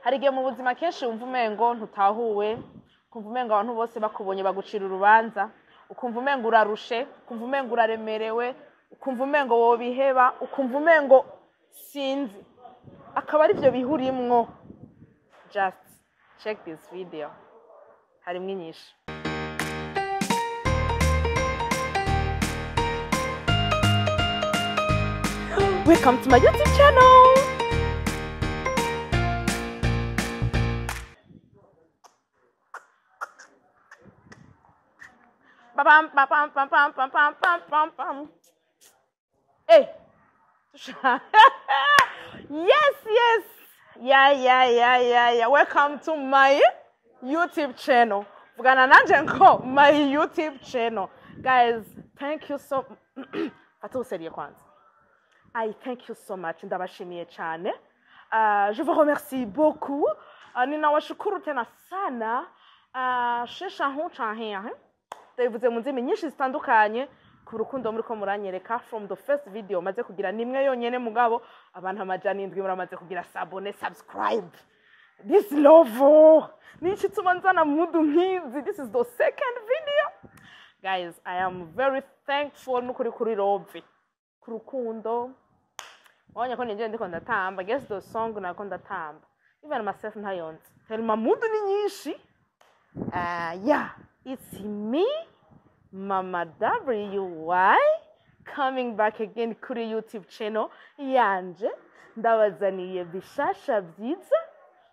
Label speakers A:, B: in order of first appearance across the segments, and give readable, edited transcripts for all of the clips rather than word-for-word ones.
A: hari igihe mu buzima kenshi wumva umengo ntutahuwe, ukumva umengo abantu bose bakubonye bagucira urubanza, ukumva umengo urarushe, ukumva umengo uraremerewe, ukumva umengo wobiheba, ukumva umengo sinzi. Akaba ari byo bihurimwo. Just check this video. Harimwo inyishu. Welcome to my YouTube channel. Bam bam bam bam bam bam bam bam bam bam. Hey. Yes. Yeah. Welcome to my YouTube channel. Vugana nanje nko my YouTube channel. Guys, thank you so I thank you so much. Ndabashimiye cyane. Je vous remercie beaucoup. Ninawashukuru tena sana. Shesha honchahe. Ndavuze mu ndimi nyinshi zitandukanye ku rukundo muri ko muranyereka from the first video maze kugira nimwe yonyene mugabo abantu amajana 7 muramaze kugira subscribe. This love. Nichi tumanzana mudu nkizi. This is the second video. Guys, I am very thankful nukuri kuri love. Ku rukundo. Wanya ko ninje ndiko ndatamba. Guess the song nako ndatamba. Even myself ntayonze. Telma mudu ni nyinshi. Yeah. It's me, Mama WY, coming back again kuri YouTube channel yanje. Ndabazaniye bishasha byiza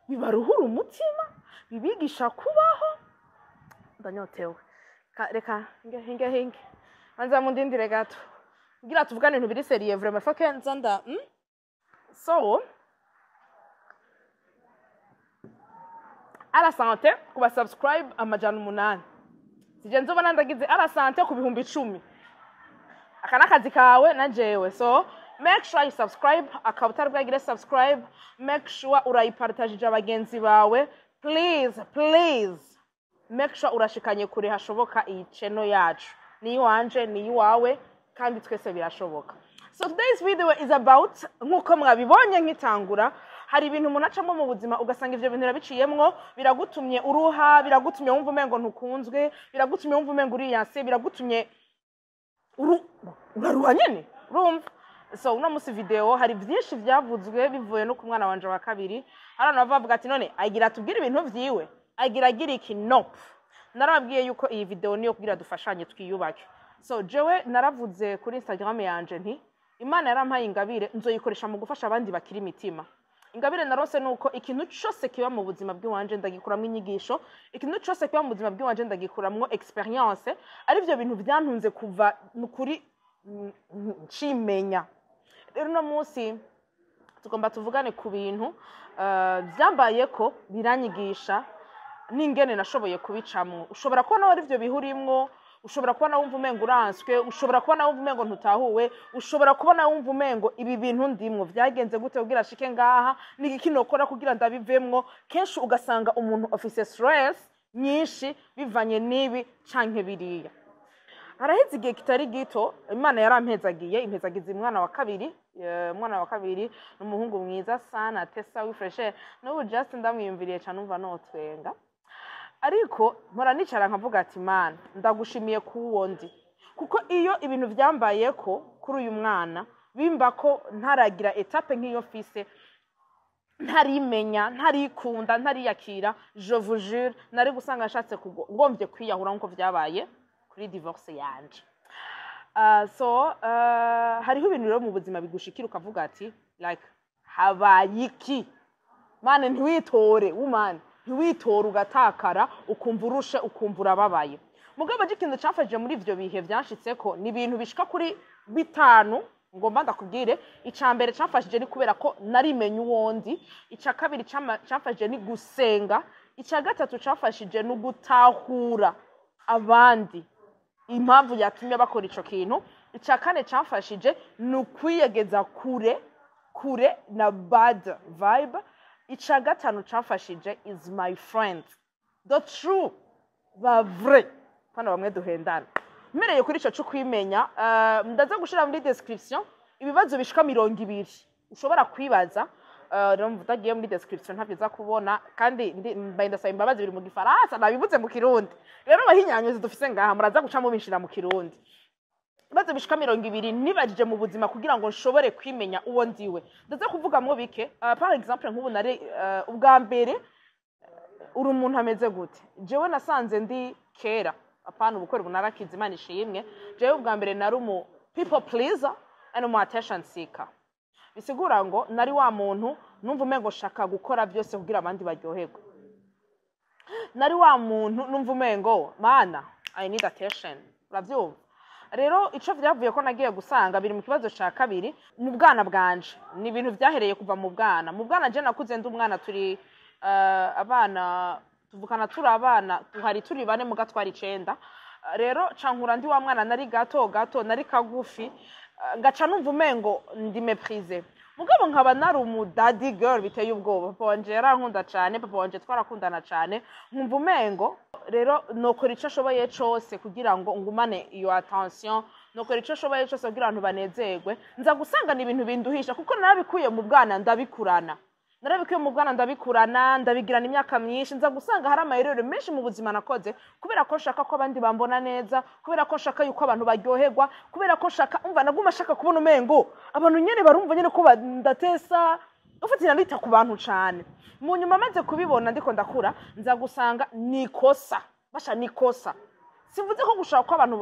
A: bibaruhura umutima bibigisha kubaho. Ndanyotewe. Reka hinge. Anza mundindire gato. Ngira tuvugane ibintu biri seriye vraiment faut que nzanda. So ala santé kuba subscribe amajana 8. Sije nzobana ndagize ara sante ku bihumbi 10. Akana kazi kawe na jewe. So make sure you subscribe, akabutari bwagire subscribe, make sure urayipartage abagenzi bawe. Please. Make sure urashikanye kure hashoboka iyi channel yacu. Ni wanje, ni wawe kandi twese birashoboka. So today's video is about nkuko mwabibonye nkitangura. Hari ibintu umuntu acamo mu buzima ugasanga ivyo bintu rabiciyemwo biragutumye uruha, biragutumye wumva umengo ntukunzwe, biragutumye wumva umengo uriyanse, biragutumye uraruha nyene urumva. So uno musi video hari byinshi byavuzwe bivuye no ku mwana wanje wa kabiri. Hari abantu bavuga ati none agira tubwire ibintu vyiwe, agira iki nope. Narababwiye yuko iyi video niyo kugira dufashanye twiyubake. So jewe naravuze kuri Instagram yanje nti Imana yarampaye ingabire nzoyikoresha mu gufasha abandi bakiri imitima. Ingabire narose nuko ikintu cyose kiba mu buzima bw'iwanje ndagikuramwe inyigisho, ikintu cyose kiba mu buzima bw'iwanje ndagikuramwe experience, ari byo bintu byantunze kuva kuri nshimenya. Rero no munsi tugomba tuvugane ku bintu byambaye ko biranyigisha n'ingene nashoboye kubicamwo. Ushobora kubona ari byo bihurimwo, ushobora kubona wumva umengo uranswe, ushobora kubona wumva umengo ntutahuwe, ushobora kubona wumva umengo ibi bintu ndimwo byagenze gute kugira shike ngaha n'iki nokora kugira ndabivemwo. Kenshi ugasanga umuntu office stress nyinshi bivanye nibi canke biriya. Araheze igihe kitari gito Imana yarampezagiye impezagize umwana wa kabiri. Umwana wa kabiri n'umuhungu mwiza sana Tessa wifreshe. No just ndamwiyumviriye cyane umva notwenga. Ariko mpora nicara nkavuga ati Mana ndagushimiye kuwo ndi, kuko iyo ibintu byambaye ko kuri uyu mwana bimba ko ntaragira etape nk'iyo fise, ntarimenya, ntarikunda, ntariyakira, je vous jure nari gusanga nshatse ngombye kwiyahura nko byabaye kuri divorce yanje. Hariho ibintu rero mu buzima bigushikira ukavuga ati like habaye iki Mana ntiwitore woman, ntiwitora ugatakara ukumva urushe ukumva urababaye. Mugabo ikintu cyafashije muri ivyo bihe byanshitse ko ni ibintu bishika kuri 5 ngomba ndakubwire. Icambere cyafashije ni kubera ko narimenye uwondi, ica kabiri cyafashije ni gusenga, ica gatatu cyafashije no gutahura abandi impamvu yatumye bakora ico kintu, ica kane cyafashije no kwiyegeza kure na bad vibe. Ica gatanu cyafashije is my friend, the true, the vrai, pana bamwe duhendana. Mmereye kuri ico cyo kwimenya, ndaza gushira muri description ibibazo bishika 200 ushobora kwibaza rero mvutagiye muri description ntabyiza kubona kandi ndasaba imbabazi biri mu gifaransa nabivuze mu kirundi rero bahinyanyuze dufise ngaha muraza guca mu bishira mu kirundi baze bishika 200 nibajije mu buzima kugira ngo nshobore kwimenya uwo ndiwe ndaza kuvuga mu bike par exemple nk'ubu nari ubwa mbere uri umuntu ameze gute jewe nasanze ndi kera apana ubukore bunarakiza Imana ishimwe jewe ubwa mbere nari umu people pleaser and umu attention seeker bisigura ngo nari wa muntu numva umengo shaka gukora byose kugira abandi baryoherwe nari wa muntu numva umengo mana I need attention uravyumva rero ico vyavuye ko nagiye gusanga biri mu kibazo ca kabiri mu bwana bwanje ni ibintu vyahereye kuva mu bwana je nakuze ndi umwana turi abana tuvukana turi abana tuhari turi bane muga twari 9 rero cankura ndi wa mwana nari gato nari kagufi ngaca numva umengo ndi méprisé mugabo nkaba nari umu daddy girl biteye ubwoba papa wanje yarankunda cyane papa wanje twarakundana cyane nkumva umengo rero nokora ico ashoboye cose kugira ngo ngumane iyo attention nokora ico ashoboye cose kugira abantu banezerwe nza gusanga ni ibintu binduhisha kuko narabikuye mu bwana ndabikurana ndabigirana imyaka myinshi nza gusanga hari amayerero menshi mu buzima nakoze kubera ko nshaka ko abandi bambona neza kubera ko nshaka yuko abantu baryoherwa kubera ko nshaka umva naguma shaka kubona umengo abantu nyene barumva nyene ko ndatesa ufatira ndita ku bantu cyane mu nyuma maze kubibona ndiko ndakura nza gusanga nikosa simvuze ko gushaka ko abantu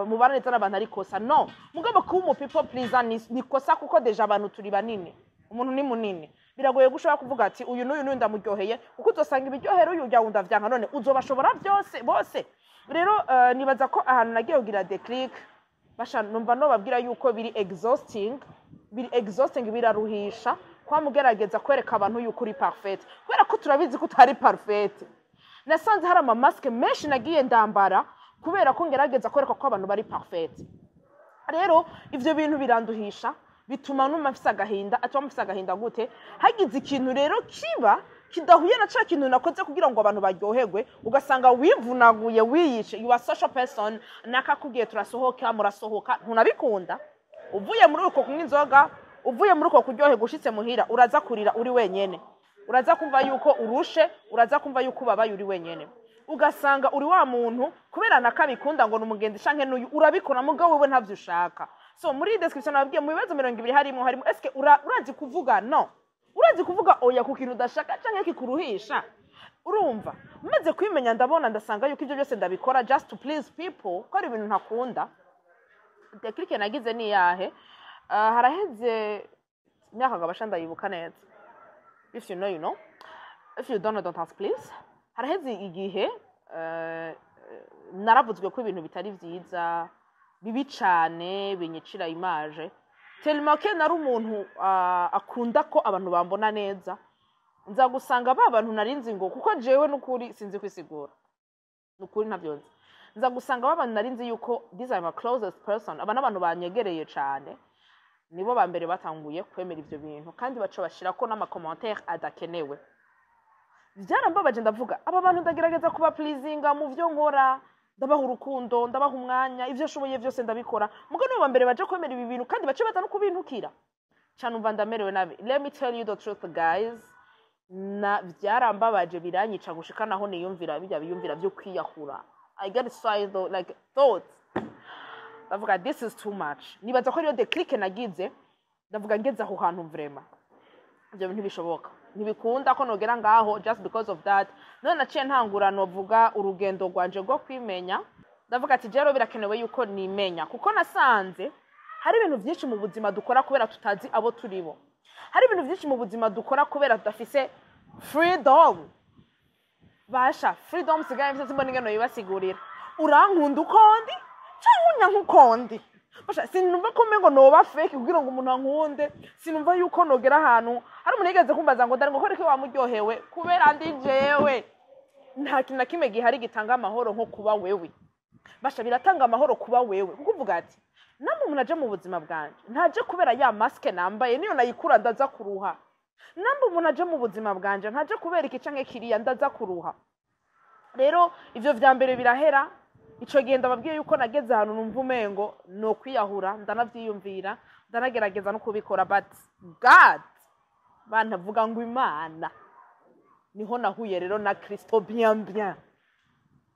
A: mubana neza n'abantu ari kosa no mugabo ko umu people pleaser nikosa kuko deja abantu turi banini umuntu ni munini biragoye gushobora kuvuga ati uyu n'uyu ndamuryoheye kuko uzosanga ibiryohero uyu ujya wunda vyanka none uzobashobora byose bose rero nibaza ko ahantu nagiye kugira declic basha numva no babwira yuko biri exhausting biraruhisha kwa mugerageza kwereka abantu yuko uri parfait kubera ko turabizi ko utari parfait nasanze hari ama mask menshi nagiye ndambara kubera ko ngerageza kwereka ko abantu bari parfait rero ivyo bintu biranduhisha bituma numafisa agahinda gute hagize ikintu rero kiba kidahuye na ca kintu nakoze kugira ngo abantu baryoherwe ugasanga wivunaguye wiyishe you are social person nakakubwiye turasohoka murasohoka ntunabikunda uvuye muri uko kunywa inzoga uvuye muri uko kuryoherwa ushitse muhira uraza kurira uri wenyene uraza kumva yuko urushe uraza kumva yuko ubabaye uri wenyene ugasanga uri wa muntu kubera nakabikunda ngo numugenzi shanke n'uyu urabikora mugabo wewe ntavyo ushaka so muri description nabwiye mu bibazo 200 harimo eske urazi kuvuga no urazi kuvuga oya ku kintu udashaka canke kikuruhisha urumva maze kwimenya ndabona ndasanga yuko ivyo byose ndabikora just to please people ko ari ibintu ntakunda declic nagize ni yahe haraheze myaka gabasha ndayibuka neza if you know you know if you don't know don't ask please haraheze igihe naravuzwe ko ibintu bitari vyiza bibi cyane binyicira image tellement que nari umuntu akunda ko abantu bambona neza nza gusanga abantu narinzi ngo kuko jewe n'ukuri sinzi kwisigura n'ukuri ntavyonze nza gusanga abantu narinzi yuko these are my closest person abantu banyegereye cyane nibo ba mbere batanguye kwemera ivyo bintu kandi baco bashira ko n'ama commentaire adakenewe byarambabaje ndavuga aba bantu ndagerageza kuba pleasinga mu vyo nkora ndabaha urukundo ndabaha umwanya ivyo ashoboye byose ndabikora mugo nibo mbere baje kwemera ibi bintu kandi bace batanu kubintukira cyane umva ndamerewe nabi let me tell you the truth guys na byarambabaje biranyica gushika naho niyumvira biyumvira byo kwiyahura I get suicidal like thoughts ndavuga this is too much nibaza ko ariyo declic nagize ndavuga ngeze aho hantu vraiment ibyo bintu bishoboka ntibikunda ko nogera ngaho just because of that none naciye ntangura novuga urugendo rwanje rwo kwimenya ndavuga ati jero birakenewe yuko nimenya kuko nasanze hari ibintu byinshi mu buzima dukora kubera tutazi abo turibo hari ibintu byinshi mu buzima dukora kubera tudafise freedom basha freedom sigaye mfite simbona ingeno yibasigurira urankunda ukondi cyangwa nkukondi basha sinumva ko mengo noba fake kugira ngo umuntu ankunde sinumva yuko nogera ahantu hari umuntu yigeze kumbaza ngo ndaringo ko wamuryohewe kubera ndi jewe nta kintu na kimwe gihari gitanga amahoro nko kuba wewe basha biratanga amahoro kuba wewe kuko uvuga ati namwe umuntu aje mu buzima bwanje ntaje kubera ya mask nambaye niyo nayikura ndaza kuruha namwe umuntu aje mu buzima bwanje ntaje kubera iki canke kiriya ndaza kuruha rero ivyo vya mbere birahera ico genda babwiye yuko nageze ahantu numva umengo no kwiyahura ndanavyiyumvira ndanagerageza no kubikora but God bantavuga ngo Imana niho nahuye rero na Kristo bien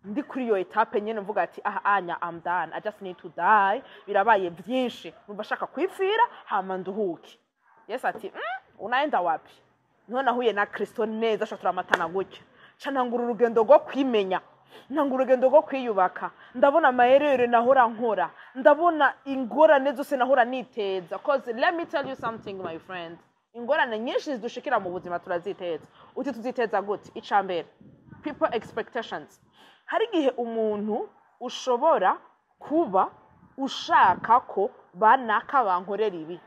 A: ndi kuri iyo etape nyene mvuga ati anya I'm done, I just need to die, birabaye byinshi numva shaka kwipfira hama nduhuke. Yesu ati unaenda wapi? Niho nahuye na Kristo neza turamatana gutyo, canangura urugendo rwo kwimenya, ntangura urugendo rwo kwiyubaka, ndabona amaherere nahora nkora, ndabona ingorane zose nahora niteza. Cause let me tell you something my friend, ingorane nyinshi zidushikira mu buzima turaziteza. Uti tuziteza gute? Icambere, people expectations. Hari igihe umuntu ushobora kuba ushaka ko banaka bankorera ibi,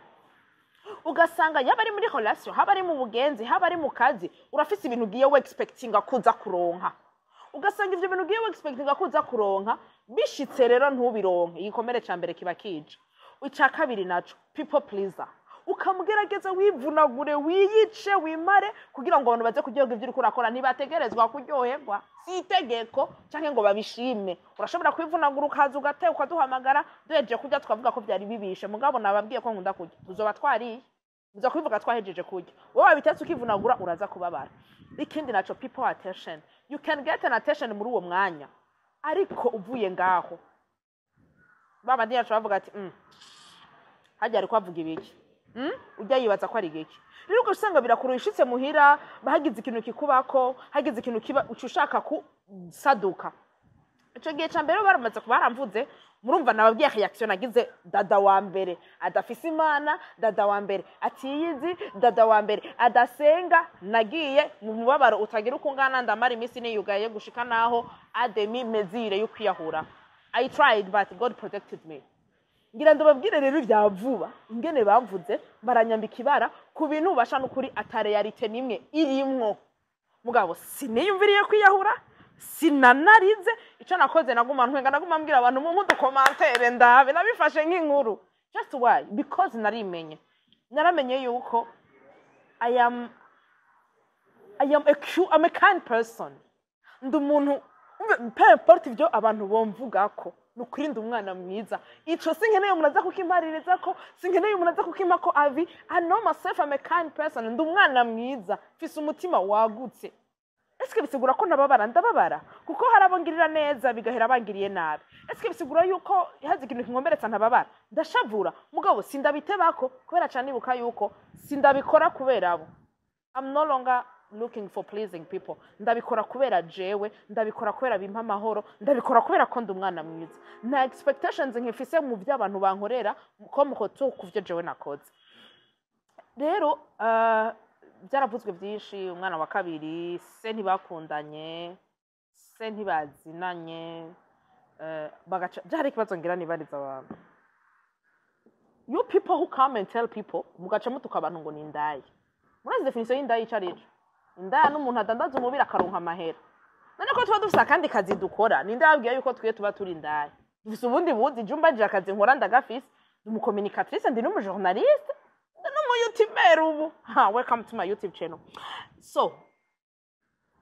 A: ugasanga yaba ari muri relation, haba ari mu bugenzi, haba ari mu kazi, urafise ibintu ugiye we expectinga kuza kuronka, ugasanga ivyo bintu ugiye we expectinga kuza kuronka bishitse rero ntubironke. Igikomere ca mbere kiba kije. Ica kabiri naco, people pleaser. Ukamugerageza wivunagure, wiyice, wimare kugira ngo abantu baze kuryoherwa ivyo uriko urakora. Ntibategerezwa kuryoherwa, si itegeko canke ngo babishime. Urashobora kwivunagura ukaza ugateka ukaduhamagara duhejeje kurya tukavuga ko byari bibishe, mugabo nababwiye ko nkunda kurya, tuzoba twariye, uza kwivuga twahejeje kurya. Wowe wabitetse ukivunagura uraza kubabara. Ikindi naco, people attention. You can get an attention muri uwo mwanya, ariko uvuye ngaho baba ndiye bavuga ati hajya ari kwavuga ibiki, ujya yibaza ko ari igiki. Rero usanga birakurushitse muhira, bahagize ikintu kikubako, hagize ikintu kiba ucushaka kusaduka. Ico gihe ca mbere baramaze kubaramvuze, murumva nababwiye reaction nagize. Dada wa mbere adafise Imana, dada wa mbere atiyizi, dada wa mbere adasenga, nagiye mu mubabaro utagira ukungana, ndamara imisi niyugaye gushika naho ademi mezire yo kwiyahura. I tried but God protected me. Ngira ndababwire rero ibya vuba ingene bamvuze, baranyambika ibara ku bintu basha n'ukuri atareyalite nimwe irimwo. Mugabo siniyumviriye kwiyahura, sinanarize. Ico nakoze naguma ntwenga, naguma mbwira abantu mu commentaire ndabe nabifashe nk'inkuru. Just why? Because naramenye yuko I'm a kind person. Ndumuntu peu importe ivyo abantu bomvuga ko nukuri ndi umwana mwiza. Ico sinkeneye umuntu aza kukimpaririza ko, sinkeneye umuntu aza kukimpa ko avi. I know myself, I'm a kind person. Ndi umwana mwiza, mfise umutima wagutse. Eske bisigura ko nababara? Ndababara kuko harabongirira neza bigahera bangiriye nabi. Eske bisigura yuko hazi ikintu kinkomberetsa ntababara? Ndashavura mugabo sindabitebako kubera cyane ibuka yuko sindabikora kubera abo. I'm no longer looking for pleasing people. Ndabikora kubera jewe, ndabikora kubera bimpa amahoro, ndabikora kubera ko ndi umwana mwiza. Na expectations nkifise mu by'abantu bankorera ko mukoto kuvyo jewe nakoze. Rero byaravuzwe byinshi. Umwana wa kabiri se ntibakundanye, se ntibazinanye, bagaca byari ikibazo ngira nibariza abantu. You people who come and tell people mugaca mutuka abantu ngo ni ndaye. Murazi definition y'indaye icarico? Indaya n'umuntu adandaza umubiri akaronka amahera. None ko tuba dufise akandi kazi dukora, ninde yabwiye yuko twiye tuba turi indaya? Dufise ubundi buzi, jumba nje akazi nkora ndagafise, ndi mu communicatrice, ndi no journaliste, ndi no mu YouTuber ubu. Welcome to my YouTube channel. So,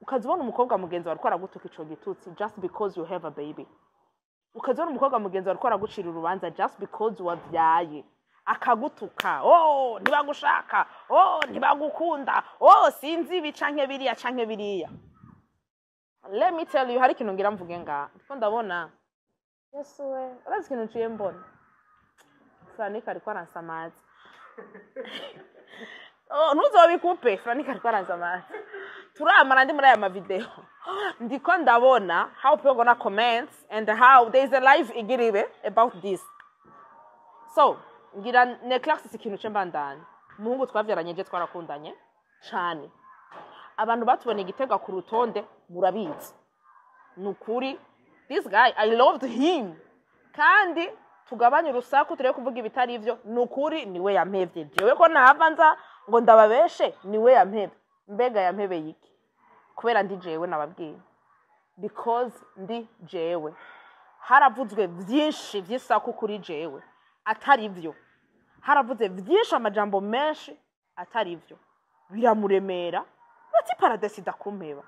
A: ukazibona umukobwa mugenzi wawe ariko aragutuka ico gitutsi just because you have a baby. Ukazibona umukobwa mugenzi wawe ariko aragucira urubanza just because wabyaye. Akagutuka, ntibagushaka, ntibagukunda, sinzi ibi canke biriya canke biriya. Let me tell you, hari ikintu ngira mvuge nga, ko ndabona Yesu we, urazi ikintu nciye mbona Franika ariko aransamaza. Ntuzobikupe, Franika ariko aransamaza. Turamara ndi muri aya mavideo, ndiko ndabona how people gonna comment and how there is a live igiribe about this. So ngira neclass ikintu cyembandanye. Muhungu twavyaranye je twarakundanye cyane. Abantu batubona igitega ku rutonde murabizi. Nukuri this guy I loved him. Kandi tugabanye urusaku tureye kuvuga ibitari ivyo, nukuri niwe yampevye. Jewe ko navanza ngo ndababeshe, niwe yampevye. Mbega yampebe yiki? Kubera ndi jewe nababwiye. Because ndi jewe. Haravuzwe byinshi by'isaku kuri jewe atari ivyo. Haravuze byinshi amajambo menshi atari ivyo. Biramuremera, bati paradesi dakumeba.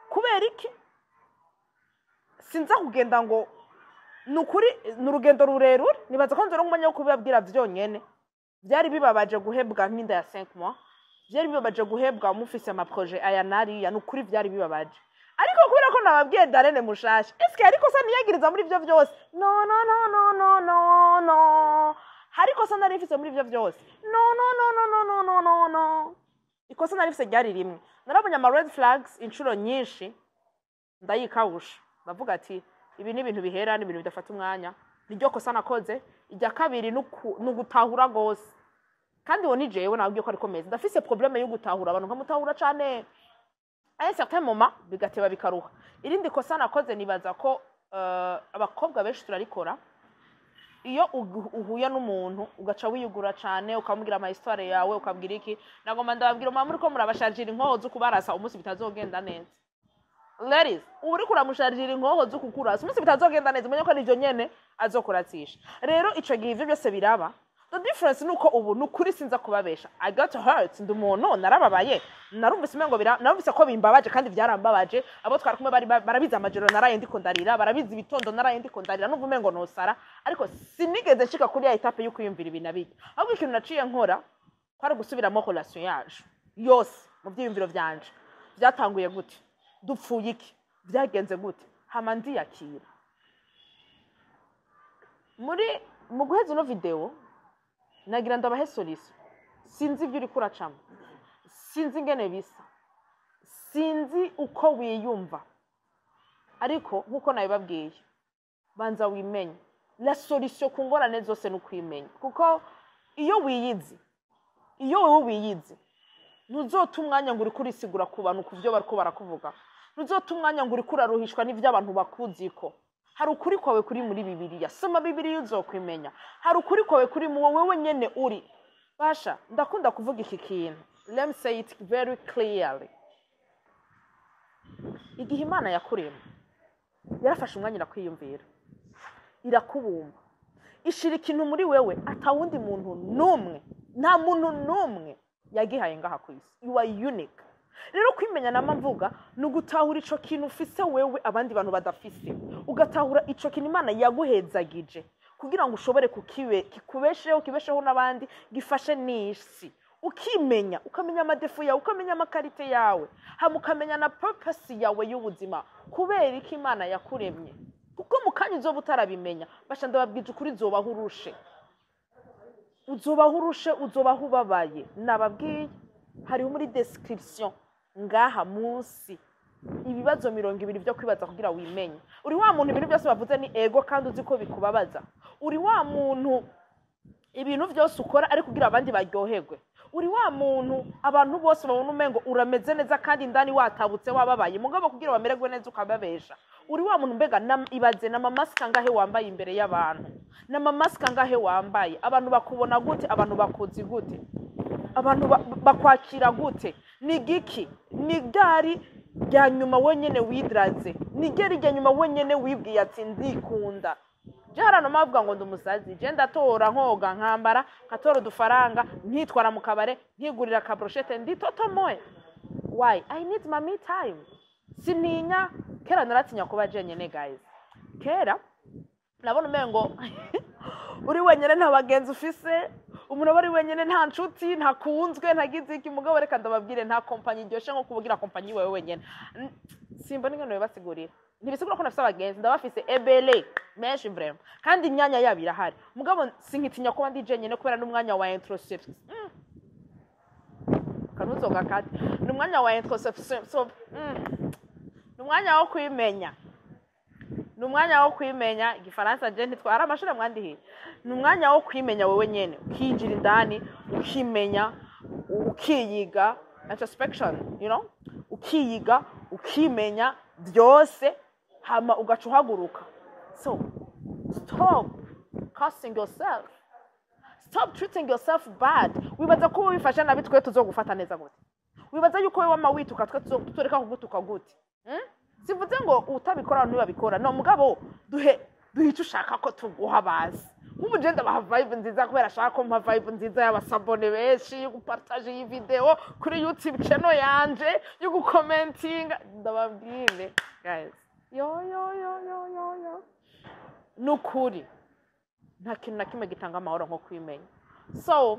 A: Kubera iki? Sinza kugenda ngo nukuri n'urugendo rurerure, nibaza ko nzoro ngumanya ko kubabwira vyonyene. Byari bibabaje guhebwa nk'inda ya 5 mois. byari bibabaje guhebwa mufise ama projet aya nariya nukuri byari bibabaje ariko kubera ko nababwiye Darene mushasha eske ariko sa niyagiriza muri byo byose no hariko sa narifise muri byo byose no ikosa narifise ryari rimwe narabonye ama red flags inshuro nyinshi ndayikawusha bavuga ati ibi ni ibintu bihera ni ibintu bidafata umwanya niryo kosa nakoze ijya kabiri nugutahura gose kandi wo ni jewe nabwiye ko ariko meze ndafise problème yo gutahura abantu nkamutahura cyane à un certain moment bigateba bikaruha irindi kosa nakoze nibaza ko abakobwa benshi turarikora iyo uhuye n'umuntu ugaca wiyugura cyane ukamubwira ama histoire yawe ukabwira iki nagomba ndababwira mama muri ko murabasharjira inkoho zo kubarasa umunsi bitazogenda neza ladies uri kuramusharjira inkoho zo kukurasa umunsi bitazogenda neza umenye ko ari byo nyene azokuratsisha rero ico gihe ivyo byose biraba the difference nuko ubu nukuri sinza kubabesha I got hurt ndumuntu narababaye narumvise mengo narumvise ko bimbabaje kandi byarambabaje abo twari kumwe barabiza amajoro naraye ndiko ndarira barabiza ibitondo naraye ndiko ndarira numva mengo nosara ariko sinigeze nshika kuri ya etape yo kwiyumvira ibintu nabiki ahubwo ikintu naciye nkora kwari gusubiramo relation yacu yose mu byiyumviro byanje byatanguye gute dupfuye iki byagenze gute hama ndiyakira mu guheza no video nagira ndabahe solution sinzi ibyo uri kuracamo sinzi ingene bisa sinzi uko wiyumva ariko nkuko nabibabwiye banza wimenye la solution ku ngorane zose nukwimenya kuko iyo wiyizi iyo wowe wiyizi ntuzota umwanya ngo uri kurisigura ku bantu kuvyo bariko barakuvuga ntuzota umwanya ngo uri kuraruhishwa n'ivyo abantu bakuziko hari ukuri kwawe kuri muri Bibiliya soma Bibiliya uzokwimenya hari ukuri kwawe kuri mu wowe nyene uri basha ndakunda kuvuga iki kintu let me say it very clearly igihe Imana yakurema yarafashe umwanya irakwiyumvira irakubumba ishira ikintu muri wewe atawundi muntu numwe nta muntu numwe yagihaye ngaha ku isi you are unique rero kwimenya namamvuga nugutahura ico kintu ufise wewe abandi bantu badafise ugatahura ico kintu Imana yaguhezagije kugira ngo ushobore kikubesheho n'abandi gifashe n'isi ukimenya ukamenya amadefu yawe ukamenya amakarite yawe ukamenya na purpose yawe y'ubuzima kubera iki Imana yakuremye kuko mukanya uzoba utarabimenya basha ndababwije ukuri uzobaho ubabaye nababwiye hariho muri description ngaha munsi ibibazo 200 byo kwibaza kugira wimenye uri wa muntu ibintu byose bavuze ni ego kandi uzi ko bikubabaza uri wa muntu ibintu byose ukora ari kugira abandi baryoherwe uri wa muntu abantu bose babona umengo urameze neza kandi indani watabutse wababaye mugabo kugira bamererwe neza ukababesha uri wa muntu mbega ibaze na mamaska ngahe wambaye imbere y'abantu na mamaska ngahe wambaye abantu bakubona gute abantu bakuzi gute abantu bakwakira gute ni giki ni gari rya nyuma wenyene widraze ni gari rya nyuma wenyene wibwiye ati ndikunda jarano mavuga ngo ndumusazi je ndatora nkoga nkambara katora dufaranga ntitwara mu kabare ntigurira ka brochette ndi toto moye why I need my me time sininya kera naratinya kuba je nyene guys kera nabona umengo uri wenyene nta bagenzi ufise umuntu bari wenyene nta nshuti nta kunzwe ntagize iki mugabo reka ndababwire nta company iryoshe nko kubugira company wewe wenyene simba n'ingano basigurira ntibisigura ko nafise abagenzi ndabafise ebele menshi vraiment kandi imyanya yabo irahari mugabo sinkitinya kuba ndi je nyene kubera n'umwanya wa introspection kanuzoga kati n'umwanya wa introspection so n'umwanya wo kwimenya n'umwanya wo kwimenya igifaransa je ntitwara amashuri mwandihiye n'umwanya wo kwimenya wewe nyene ukinjira indani ukimenya ukiyiga introspection you know ukiyiga ukimenya byose hama ugacuhaguruka so stop cursing yourself stop treating yourself bad wibaza ko wifasha nabi twe tuzogufata neza gute wibaza yuko wewe wama wituka twe tutoreka kugutuka gute sivuze ngo utabikora ntibabikora no mugabo duhe icyo ushaka ko tuguha bazi nk'ubu je ndabaha vibe nziza kubera ashaka ko mpa vibe nziza y'abasabone benshi yo gupartage iyi video kuri YouTube channel yanje yo gucommentinga ndababwire guys yo nukuri nta kintu na kimwe gitanga amahoro nko kwimenya so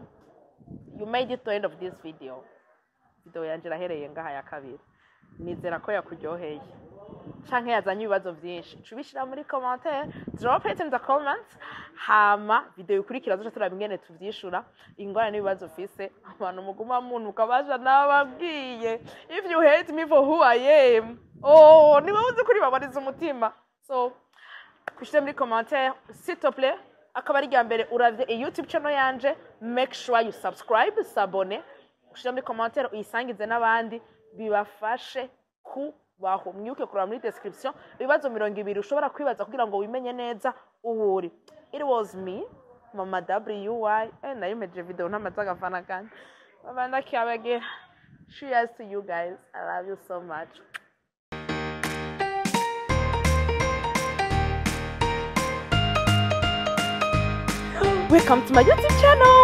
A: you made it to the end of this video video yanje irahereye ngaha ya kabiri nizera ko yakuryoheye canke yazanye ibibazo vyinshi cubishira muri commentaire drop it in the comments hama video ikurikira zoca turaba ingene tuvyishura ingorane n'ibibazo ufise abantu muguma muntu ukabaja nababwiye if you hate me for who I am niba uzi kuri babariza umutima so kushira muri commentaire s'il te plaît akaba ari mbere uravye YouTube channel yanje make sure you subscribe s'abonner kushira muri commentaire uyisangize n'abandi bibafashe ku baho mwibuke kuraba muri description ibibazo 200 ushobora kwibaza kugira ngo wimenye neza uwuri. It was me Mama WY and I made a video ntamazaga fana kandi babanda kyabage. Cheers to you guys. I love you so much. Welcome to my YouTube channel.